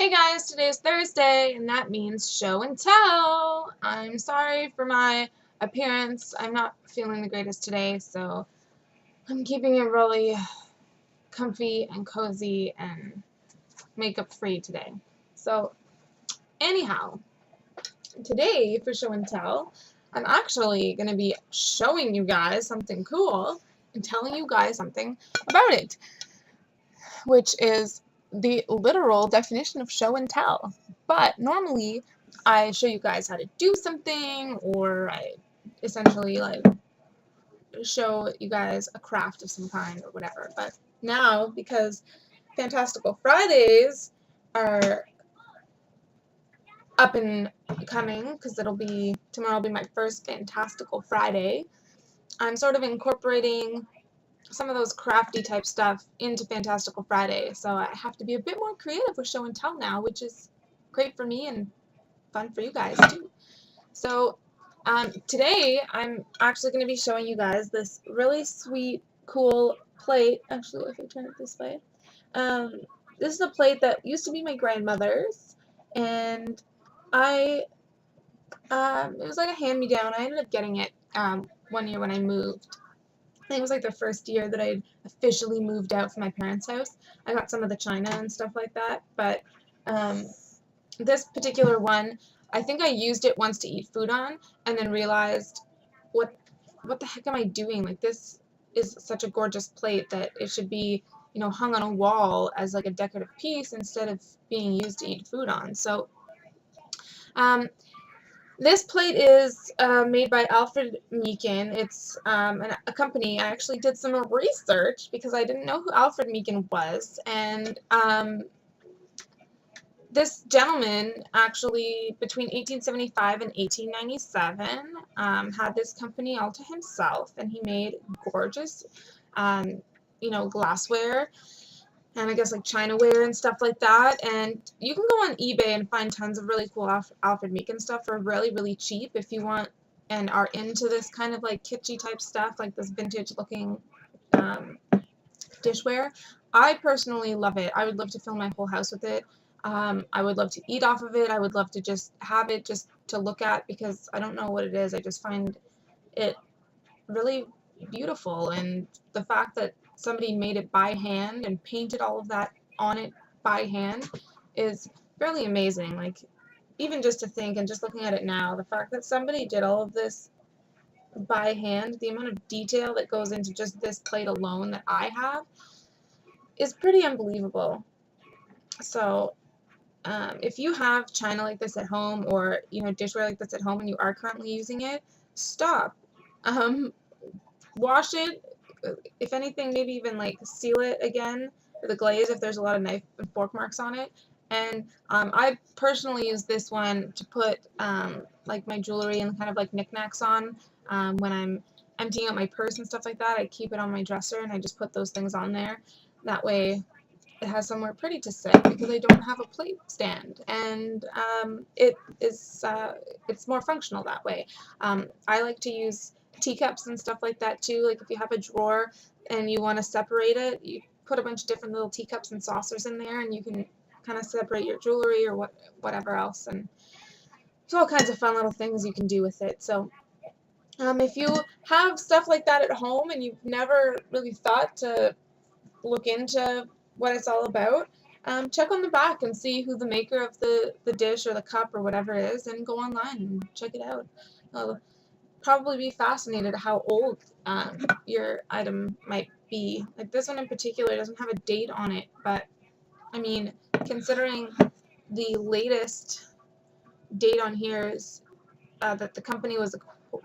Hey guys, today is Thursday, and that means show and tell. I'm sorry for my appearance. I'm not feeling the greatest today, so I'm keeping it really comfy and cozy and makeup free today. So, anyhow, today for show and tell, I'm actually going to be showing you guys something cool and telling you guys something about it, which is the literal definition of show and tell. But normally, I show you guys how to do something, or I essentially like show you guys a craft of some kind or whatever. But now, because Fantastical Fridays are up and coming, because tomorrow will be my first Fantastical Friday, I'm sort of incorporating some of those crafty type stuff into Fantastical Friday, so I have to be a bit more creative with show and tell now, which is great for me and fun for you guys too. So today I'm actually going to be showing you guys this really sweet, cool plate. Actually, if I turn it this way, um, this is a plate that used to be my grandmother's, and it was like a hand-me-down. I ended up getting it one year when I moved. I think it was like the first year that I officially moved out from my parents' house. I got some of the china and stuff like that, but um, this particular one, I think I used it once to eat food on, and then realized, what what the heck am I doing? Like, this is such a gorgeous plate that it should be, hung on a wall as like a decorative piece instead of being used to eat food on. So um, this plate is made by Alfred Meakin. It's a company. I actually did some research because I didn't know who Alfred Meakin was, and this gentleman actually, between 1875 and 1897, had this company all to himself, and he made gorgeous, glassware, and I guess like chinaware and stuff like that. And you can go on eBay and find tons of really cool Alfred Meakin stuff for really, really cheap if you want and are into this kind of like kitschy type stuff, like this vintage looking um, dishware. I personally love it. I would love to fill my whole house with it. I would love to eat off of it. I would love to just have it just to look at, because I don't know what it is. I just find it really beautiful, and the fact that somebody made it by hand and painted all of that on it by hand is fairly amazing. Like, even just to think and just looking at it now, the fact that somebody did all of this by hand, the amount of detail that goes into just this plate alone that I have is pretty unbelievable. So if you have china like this at home, or dishware like this at home, and you are currently using it, stop. Um, Wash it. If anything, maybe even like seal it again for the glaze if there's a lot of knife and fork marks on it. And I personally use this one to put like my jewelry and kind of like knickknacks on when I'm emptying out my purse and stuff like that. I keep it on my dresser and I just put those things on there. That way it has somewhere pretty to sit, because I don't have a plate stand, and it's more functional that way. I like to use teacups and stuff like that too. Like, if you have a drawer and you want to separate it, you put a bunch of different little teacups and saucers in there, and you can kind of separate your jewelry or whatever else, and there's all kinds of fun little things you can do with it. So if you have stuff like that at home and you've never really thought to look into what it's all about, check on the back and see who the maker of the dish or the cup or whatever is, and go online and check it out. You'll probably be fascinated at how old your item might be. Like, this one in particular doesn't have a date on it, but I mean, considering the latest date on here is that the company was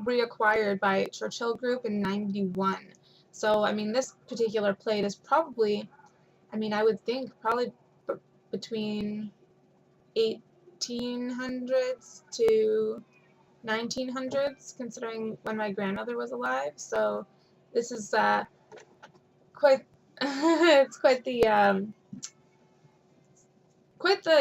reacquired by Churchill Group in '91. So, I mean, this particular plate is probably, I would think probably between 1800s to 1900s, considering when my grandmother was alive. So this is quite it's quite the I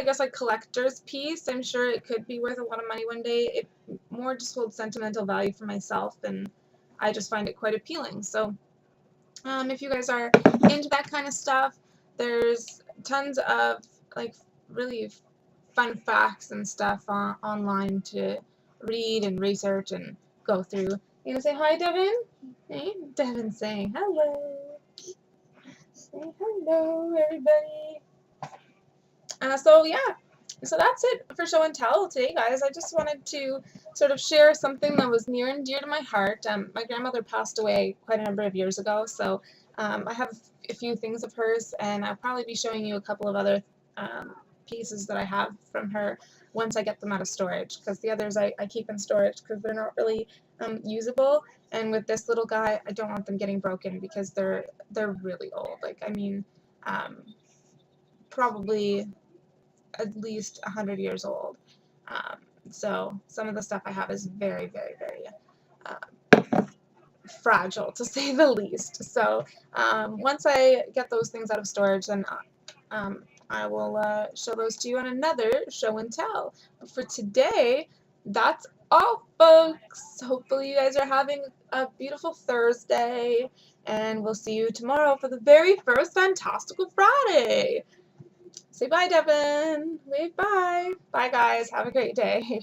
guess like collector's piece. I'm sure it could be worth a lot of money one day. It more just holds sentimental value for myself, and I just find it quite appealing. So if you guys are into that kind of stuff, there's tons of like really fun facts and stuff online to read and research and go through. You gonna say hi, Devin? Hey, Devin saying hello. Say hello, everybody. So yeah, so that's it for show and tell today, guys. I just wanted to sort of share something that was near and dear to my heart. My grandmother passed away quite a number of years ago, so I have a few things of hers, and I'll probably be showing you a couple of other pieces that I have from her once I get them out of storage, because the others I keep in storage because they're not really usable. And with this little guy, I don't want them getting broken because they're really old. Like, I mean, um, probably at least 100 years old. Um, so some of the stuff I have is very, very, very fragile, to say the least. So once I get those things out of storage, then I will show those to you on another show and tell. But for today, that's all, folks. Hopefully you guys are having a beautiful Thursday, and we'll see you tomorrow for the very first Fantastical Friday. Say bye, Devin. Wave bye. Bye, guys. Have a great day.